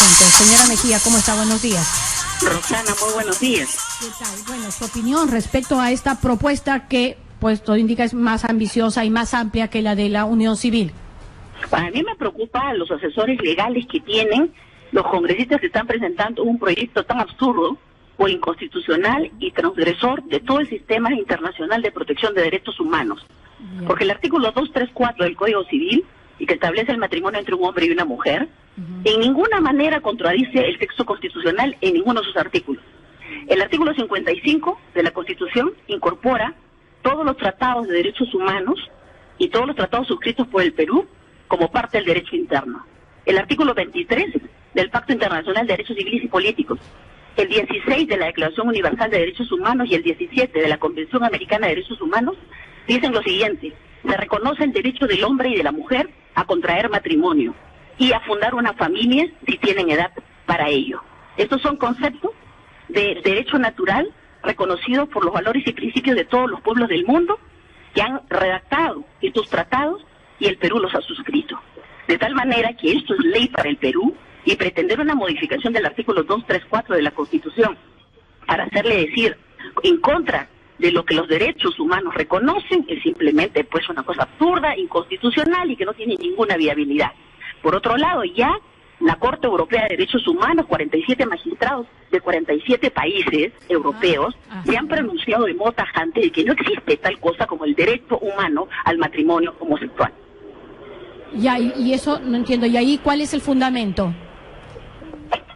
asunto. Señora Mejía, ¿cómo está? Buenos días. Rosana, muy buenos días. ¿Qué tal? Bueno, su opinión respecto a esta propuesta que, pues, todo indica es más ambiciosa y más amplia que la de la Unión Civil. Para mí me preocupa los asesores legales que tienen los congresistas que están presentando un proyecto tan absurdo o inconstitucional y transgresor de todo el sistema internacional de protección de derechos humanos. Bien. Porque el artículo 234 del Código Civil, y que establece el matrimonio entre un hombre y una mujer, en ninguna manera contradice el texto constitucional en ninguno de sus artículos. El artículo 55 de la Constitución incorpora todos los tratados de derechos humanos y todos los tratados suscritos por el Perú como parte del derecho interno. El artículo 23 del Pacto Internacional de Derechos Civiles y Políticos, el 16 de la Declaración Universal de Derechos Humanos y el 17 de la Convención Americana de Derechos Humanos dicen lo siguiente: se reconoce el derecho del hombre y de la mujer a contraer matrimonio y a fundar una familia si tienen edad para ello. Estos son conceptos de derecho natural reconocidos por los valores y principios de todos los pueblos del mundo que han redactado estos tratados y el Perú los ha suscrito. De tal manera que esto es ley para el Perú, y pretender una modificación del artículo 234 de la Constitución para hacerle decir en contra de lo que los derechos humanos reconocen es simplemente pues una cosa absurda, inconstitucional y que no tiene ninguna viabilidad. Por otro lado, ya la Corte Europea de Derechos Humanos, 47 magistrados de 47 países europeos, se han pronunciado de modo tajante de que no existe tal cosa como el derecho humano al matrimonio homosexual. Ya, y eso no entiendo. ¿Y ahí cuál es el fundamento?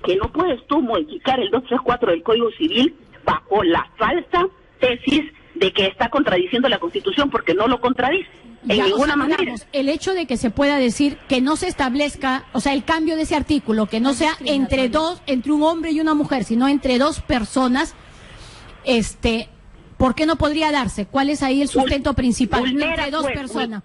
Que no puedes tú modificar el 234 del Código Civil bajo la falsa tesis de que está contradiciendo la Constitución, porque no lo contradice en ninguna manera. Digamos, el hecho de que se pueda decir que no se establezca, o sea, el cambio de ese artículo, que no sea entre un hombre y una mujer, sino entre dos personas, ¿por qué no podría darse? ¿Cuál es ahí el sustento principal? Entre dos personas.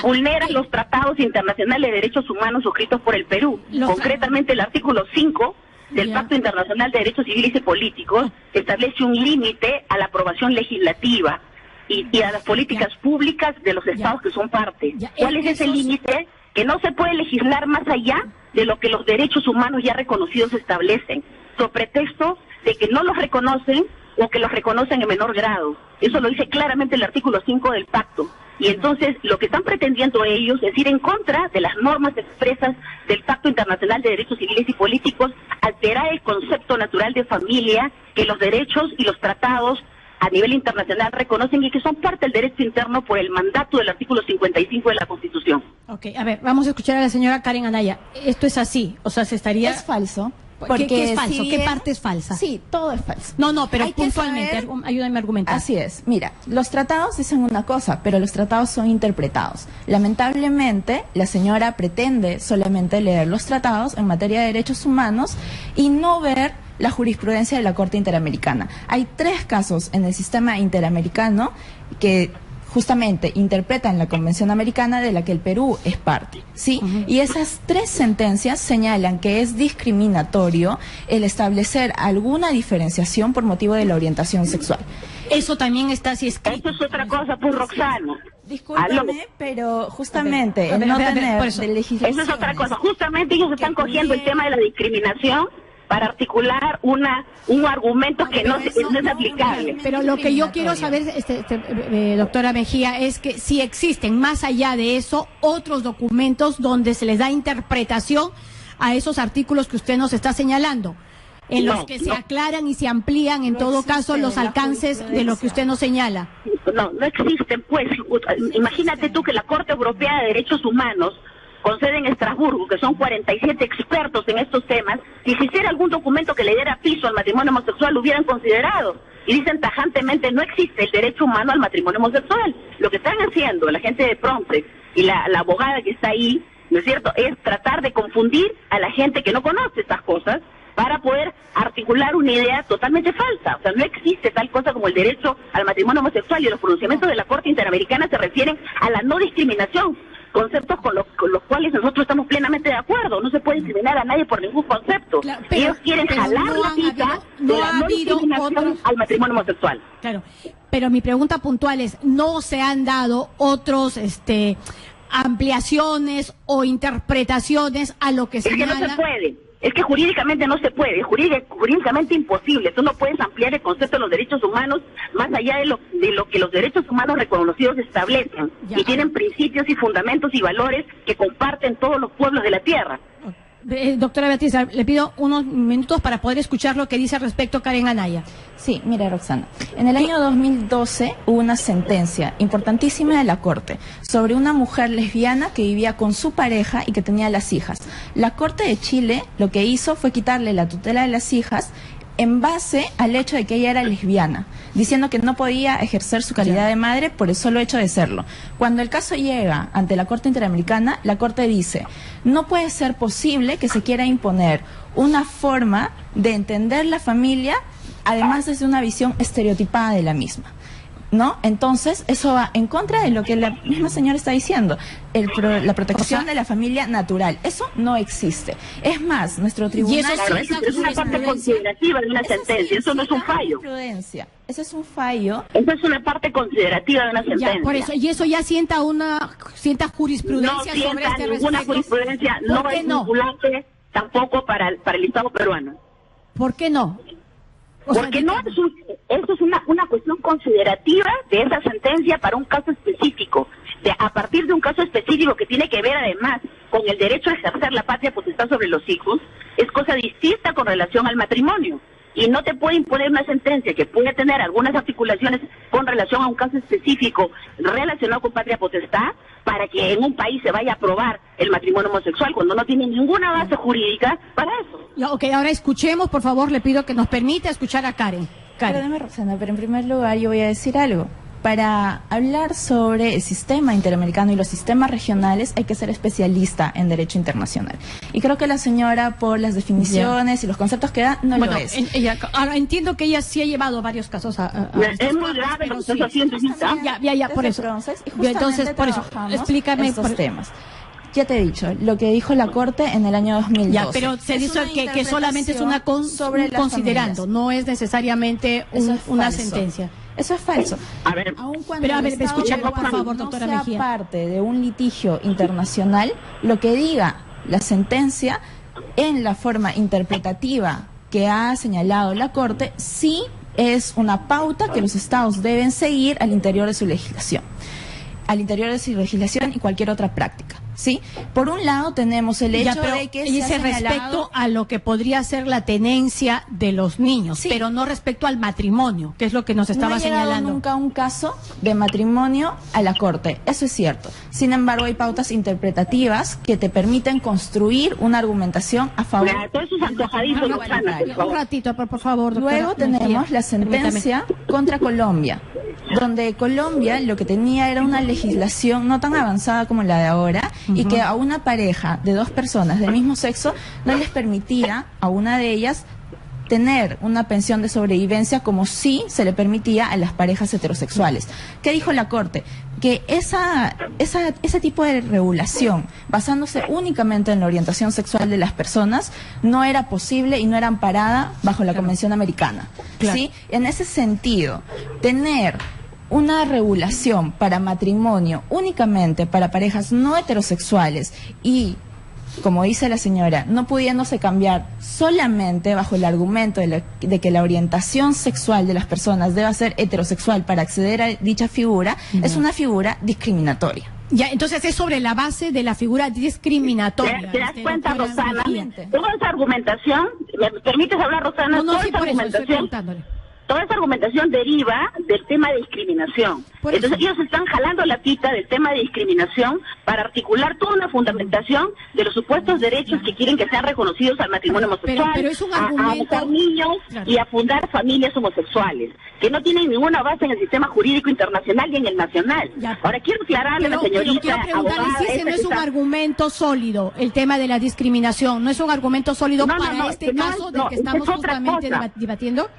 Vulnera los tratados internacionales de derechos humanos suscritos por el Perú, concretamente el artículo 5 del Pacto Internacional de Derechos Civiles y Políticos establece un límite a la aprobación legislativa y a las políticas públicas de los estados que son parte. ¿Cuál es ese límite? Que no se puede legislar más allá de lo que los derechos humanos ya reconocidos establecen, sobre pretexto de que no los reconocen o que los reconocen en menor grado. Eso lo dice claramente el artículo 5 del pacto. Y entonces lo que están pretendiendo ellos es ir en contra de las normas expresas del Pacto Internacional de Derechos Civiles y Políticos, alterar el concepto natural de familia que los derechos y los tratados a nivel internacional reconocen y que son parte del derecho interno por el mandato del artículo 55 de la Constitución. Ok, a ver, vamos a escuchar a la señora Karen Anaya. Esto es así, o sea, se estaría... Es falso. ¿Qué es falso? ¿Qué parte es falsa? Sí, todo es falso. No, pero puntualmente, ayúdame a argumentar. Así es. Mira, los tratados dicen una cosa, pero los tratados son interpretados. Lamentablemente, la señora pretende solamente leer los tratados en materia de derechos humanos y no ver la jurisprudencia de la Corte Interamericana. Hay 3 casos en el sistema interamericano que justamente interpretan la Convención Americana de la que el Perú es parte, ¿sí? Y esas 3 sentencias señalan que es discriminatorio el establecer alguna diferenciación por motivo de la orientación sexual. Eso también está así escrito. Esto es otra cosa, pues, Roxana. Discúlpame, pero justamente el no tener de legislación... Eso es otra cosa. Justamente ellos están cogiendo el tema de la discriminación para articular un argumento que no es aplicable. Pero lo que yo quiero saber, doctora Mejía, es que si existen más allá de eso otros documentos donde se les da interpretación a esos artículos que usted nos está señalando, en los que se aclaran y se amplían en todo caso los alcances de lo que usted nos señala. No existen, pues. Imagínate tú que la Corte Europea de Derechos Humanos, con sede en Estrasburgo, que son 47 expertos en estos temas, si se hiciera algún documento que le diera piso al matrimonio homosexual, lo hubieran considerado. Y dicen tajantemente, no existe el derecho humano al matrimonio homosexual. Lo que están haciendo la gente de Frontex y la abogada que está ahí, ¿no es cierto?, es tratar de confundir a la gente que no conoce estas cosas para poder articular una idea totalmente falsa. O sea, no existe tal cosa como el derecho al matrimonio homosexual, y los pronunciamientos de la Corte Interamericana se refieren a la no discriminación, conceptos con los cuales nosotros estamos plenamente de acuerdo. No se puede discriminar a nadie por ningún concepto. Claro, ellos quieren jalar la pita de la no discriminación al matrimonio homosexual. Claro, pero mi pregunta puntual es, ¿no se han dado otros ampliaciones o interpretaciones a lo que señala? Es que no se puede. Es que jurídicamente no se puede, es jurídicamente imposible. Tú no puedes ampliar el concepto de los derechos humanos más allá de lo que los derechos humanos reconocidos establecen. Ya. Y tienen principios y fundamentos y valores que comparten todos los pueblos de la tierra. Doctora Beatriz, le pido unos minutos para poder escuchar lo que dice al respecto Karen Anaya. Sí, mira, Roxana, en el año 2012 hubo una sentencia importantísima de la Corte sobre una mujer lesbiana que vivía con su pareja y que tenía las hijas. La Corte de Chile lo que hizo fue quitarle la tutela de las hijas en base al hecho de que ella era lesbiana, diciendo que no podía ejercer su calidad de madre por el solo hecho de serlo. Cuando el caso llega ante la Corte Interamericana, la Corte dice, no puede ser posible que se quiera imponer una forma de entender la familia, además desde una visión estereotipada de la misma, ¿no? Entonces, eso va en contra de lo que la misma señora está diciendo, la protección de la familia natural. Eso no existe. Es más, nuestro tribunal... Y eso Claro, es una parte considerativa de una sentencia, eso no es un fallo. Eso es un fallo. Eso es una parte considerativa de una sentencia. Ya, por eso, y eso ya sienta jurisprudencia no sobre sienta este ninguna respecto. jurisprudencia, ¿Por no qué es no? vinculante tampoco para el Estado peruano. ¿Por qué no? O sea, Porque no es esto es una cuestión considerativa de esa sentencia para un caso específico, a partir de un caso específico que tiene que ver además con el derecho a ejercer la patria potestad sobre los hijos, es cosa distinta con relación al matrimonio. Y no te puede imponer una sentencia que puede tener algunas articulaciones con relación a un caso específico relacionado con patria potestad para que en un país se vaya a aprobar el matrimonio homosexual cuando no tiene ninguna base jurídica para eso. Ya, ok, ahora escuchemos, por favor, le pido que nos permita escuchar a Karen. Perdóname, Roxana, pero en primer lugar yo voy a decir algo. Para hablar sobre el sistema interamericano y los sistemas regionales hay que ser especialista en derecho internacional. Y creo que la señora, por las definiciones y los conceptos que da, no lo es. Ahora entiendo que ella sí ha llevado varios casos a Es muy grave lo que estás haciendo, Gisela. Ya, por eso. Entonces, por eso, explícame estos temas. Ya te he dicho, lo que dijo la Corte en el año 2012. Ya, pero se dice que solamente es una sobre considerando, no es necesariamente una falso. sentencia. Eso es falso. A ver, Aun cuando pero a ver, el Estado escuchemos, por peruano favor, no doctora sea Mejía. parte de un litigio internacional, lo que diga la sentencia en la forma interpretativa que ha señalado la Corte, sí es una pauta que los Estados deben seguir al interior de su legislación. Al interior de su legislación y cualquier otra práctica, ¿sí? Por un lado tenemos el hecho de que dice respecto a lo que podría ser la tenencia de los niños, Sí. pero no respecto al matrimonio, que es lo que nos estaba no ha llegado señalando. nunca un caso de matrimonio a la Corte, eso es cierto. Sin embargo, hay pautas interpretativas que te permiten construir una argumentación a favor. mira, todo eso es antojadizo, Roxana, por Un favor. ratito, por favor, doctora Luego tenemos Mejía. la sentencia contra Colombia, donde Colombia lo que tenía era una legislación no tan avanzada como la de ahora y que a una pareja de dos personas del mismo sexo no les permitía a una de ellas tener una pensión de sobrevivencia como sí se le permitía a las parejas heterosexuales. ¿Qué dijo la Corte? Que ese tipo de regulación, basándose únicamente en la orientación sexual de las personas, no era posible y no era amparada bajo la Convención Americana. Claro. ¿Sí? En ese sentido, tener una regulación para matrimonio únicamente para parejas no heterosexuales y, como dice la señora, no pudiéndose cambiar solamente bajo el argumento de que la orientación sexual de las personas deba ser heterosexual para acceder a dicha figura, es una figura discriminatoria. Ya, entonces es sobre la base de la figura discriminatoria. ¿Te das cuenta, doctora Rosana? Mejía. Toda esa argumentación, ¿me permites hablar, Rosana? No, Toda sí, esa por eso estoy argumentación preguntándole. toda esa argumentación deriva del tema de discriminación. Por Entonces eso. ellos están jalando la pita del tema de discriminación para articular toda una fundamentación de los supuestos derechos que quieren que sean reconocidos al matrimonio homosexual, pero es un a argumento- adoptar niños Claro. y a fundar familias homosexuales, que no tienen ninguna base en el sistema jurídico internacional y en el nacional. Ya. Ahora quiero aclararle a la Pero señorita quiero preguntarle abogada si ese esta no que es un está- argumento sólido, el tema de la discriminación, no es un argumento sólido No, no, para no, este no, caso no, del que es estamos otra justamente cosa. debatiendo.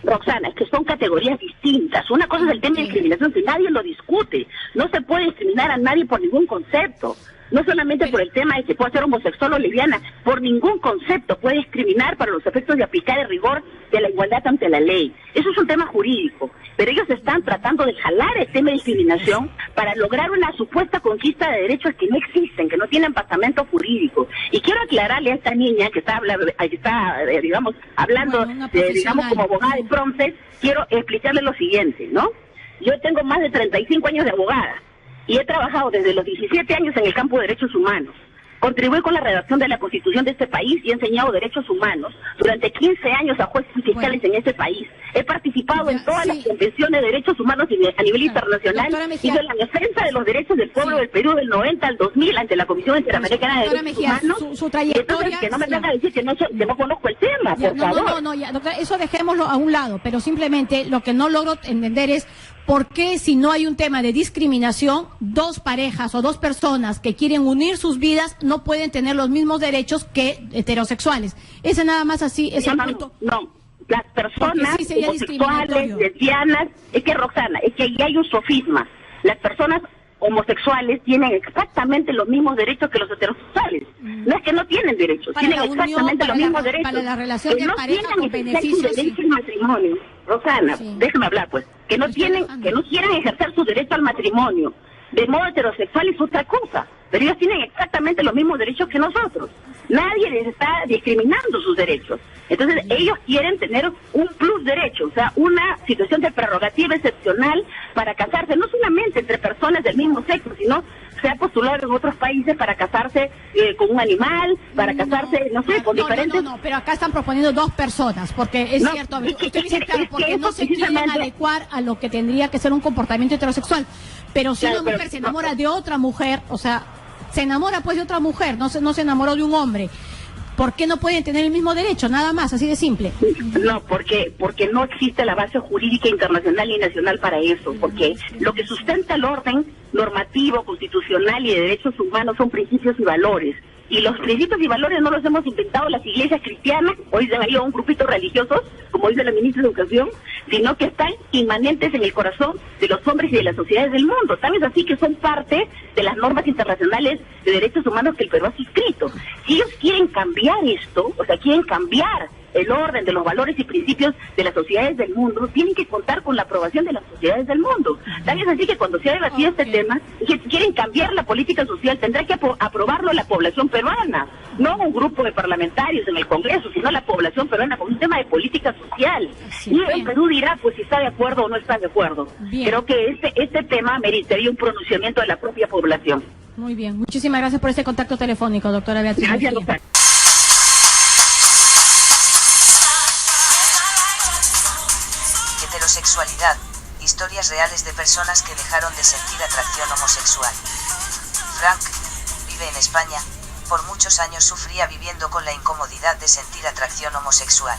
Roxana, es que son categorías distintas. Una cosa es el tema de discriminación, que nadie lo discute. No se puede discriminar a nadie por ningún concepto. no solamente por el tema de que pueda ser homosexual o lesbiana, por ningún concepto puede discriminar para los efectos de aplicar el rigor de la igualdad ante la ley. Eso es un tema jurídico, pero ellos están tratando de jalar el tema de discriminación para lograr una supuesta conquista de derechos que no existen, que no tienen basamento jurídico. Y quiero aclararle a esta niña que está digamos, hablando, digamos, como abogada de Promptes, quiero explicarle lo siguiente, ¿no? Yo tengo más de 35 años de abogada y he trabajado desde los 17 años en el campo de derechos humanos. Contribuí con la redacción de la Constitución de este país y he enseñado derechos humanos durante 15 años a jueces y fiscales en este país. He participado en todas las convenciones de derechos humanos a nivel internacional y de la defensa de los derechos del pueblo del Perú del 90 al 2000 ante la Comisión Interamericana de Derechos Humanos. Su trayectoria, entonces, que no me venga a decir que no conozco el tema, por favor. No, doctora, eso dejémoslo a un lado, pero simplemente lo que no logro entender es ¿por qué si no hay un tema de discriminación, dos parejas o dos personas que quieren unir sus vidas no pueden tener los mismos derechos que heterosexuales? Ese nada más así es el punto. No, las personas homosexuales, lesbianas, es que Roxana, es que ahí hay un sofisma. Las personas homosexuales tienen exactamente los mismos derechos que los heterosexuales. No es que no tienen derechos, tienen exactamente los mismos derechos. Para la relación de pareja con beneficios. Derecho al matrimonio. Rosana, déjame hablar pues. Que no quieran ejercer su derecho al matrimonio de modo heterosexual es otra cosa, pero ellos tienen exactamente los mismos derechos que nosotros. Nadie les está discriminando sus derechos. Entonces ellos quieren tener un plus derecho, o sea, una situación de prerrogativa excepcional para casarse, no solamente entre personas del mismo sexo, sino se ha postulado en otros países para casarse con un animal, para casarse, no sé, con diferentes... No, pero acá están proponiendo dos personas, porque es cierto, usted dice, claro, porque no se quieren adecuar a lo que tendría que ser un comportamiento heterosexual. Pero si una mujer se enamora de otra mujer, o sea, se enamora pues de otra mujer, no se enamoró de un hombre, ¿por qué no pueden tener el mismo derecho? Nada más, así de simple. No, porque no existe la base jurídica internacional y nacional para eso, porque lo que sustenta el orden normativo, constitucional y de derechos humanos son principios y valores. Y los principios y valores no los hemos inventado las iglesias cristianas, hoy se han ido a un grupito religiosos, como dice la ministra de Educación, sino que están inmanentes en el corazón de los hombres y de las sociedades del mundo. Tan es así que son parte de las normas internacionales de derechos humanos que el Perú ha suscrito. Si ellos quieren cambiar esto, o sea, quieren cambiar el orden de los valores y principios de las sociedades del mundo, tienen que contar con la aprobación de las sociedades del mundo. Tal es así que cuando se ha debatido este tema, que quieren cambiar la política social, tendrá que aprobarlo la población peruana, no un grupo de parlamentarios en el Congreso, sino la población peruana con un tema de política social. Y el Perú dirá, pues, si está de acuerdo o no está de acuerdo. Creo que este tema merecería un pronunciamiento de la propia población. Muy bien, muchísimas gracias por este contacto telefónico, doctora Beatriz. Gracias, doctora. Heterosexualidad, historias reales de personas que dejaron de sentir atracción homosexual. Frank vive en España, por muchos años sufría viviendo con la incomodidad de sentir atracción homosexual.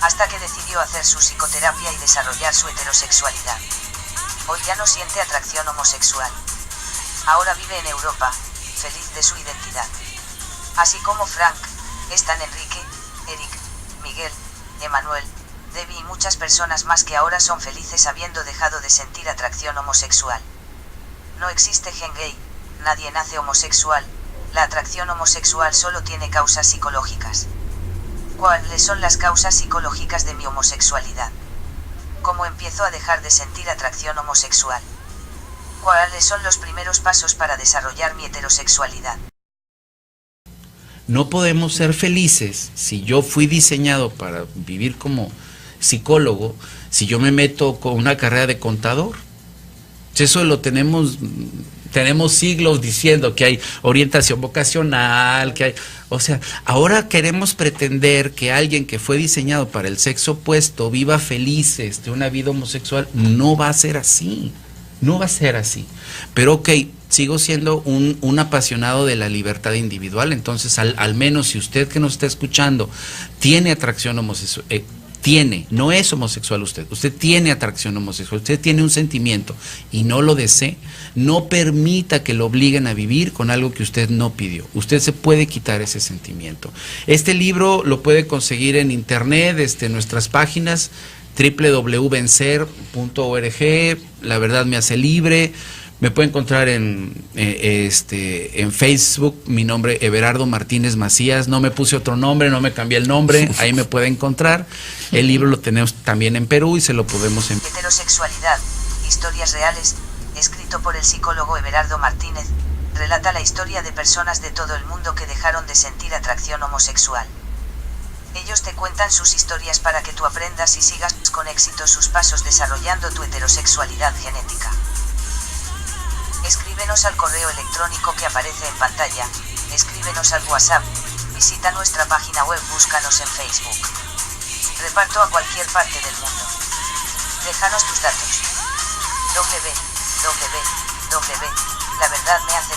Hasta que decidió hacer su psicoterapia y desarrollar su heterosexualidad. Hoy ya no siente atracción homosexual. Ahora vive en Europa, feliz de su identidad. Así como Frank, están Enrique, Eric, Miguel, Emanuel, Debbie y muchas personas más que ahora son felices habiendo dejado de sentir atracción homosexual. No existe gen gay, nadie nace homosexual, la atracción homosexual solo tiene causas psicológicas. ¿Cuáles son las causas psicológicas de mi homosexualidad? ¿Cómo empiezo a dejar de sentir atracción homosexual? ¿Cuáles son los primeros pasos para desarrollar mi heterosexualidad? No podemos ser felices si yo fui diseñado para vivir como psicólogo, si yo me meto con una carrera de contador. Eso lo tenemos siglos diciendo que hay orientación vocacional, que hay, o sea, ahora queremos pretender que alguien que fue diseñado para el sexo opuesto viva feliz una vida homosexual. No va a ser así, no va a ser así. Pero ok, sigo siendo un apasionado de la libertad individual, entonces al menos si usted que nos está escuchando tiene atracción homosexual, no es homosexual usted tiene atracción homosexual, usted tiene un sentimiento y no lo desee, no permita que lo obliguen a vivir con algo que usted no pidió. Usted se puede quitar ese sentimiento. Este libro lo puede conseguir en internet, en nuestras páginas www.vencer.org, La Verdad Me Hace Libre. Me puede encontrar en Facebook, mi nombre Everardo Martínez Macías. No me puse otro nombre, no me cambié el nombre, ahí me puede encontrar. El libro lo tenemos también en Perú y se lo podemos enviar. Heterosexualidad, historias reales, escrito por el psicólogo Everardo Martínez, relata la historia de personas de todo el mundo que dejaron de sentir atracción homosexual. Ellos te cuentan sus historias para que tú aprendas y sigas con éxito sus pasos desarrollando tu heterosexualidad genética. Escríbenos al correo electrónico que aparece en pantalla, escríbenos al WhatsApp, visita nuestra página web, búscanos en Facebook. Reparto a cualquier parte del mundo. Déjanos tus datos. www.laverdadmehace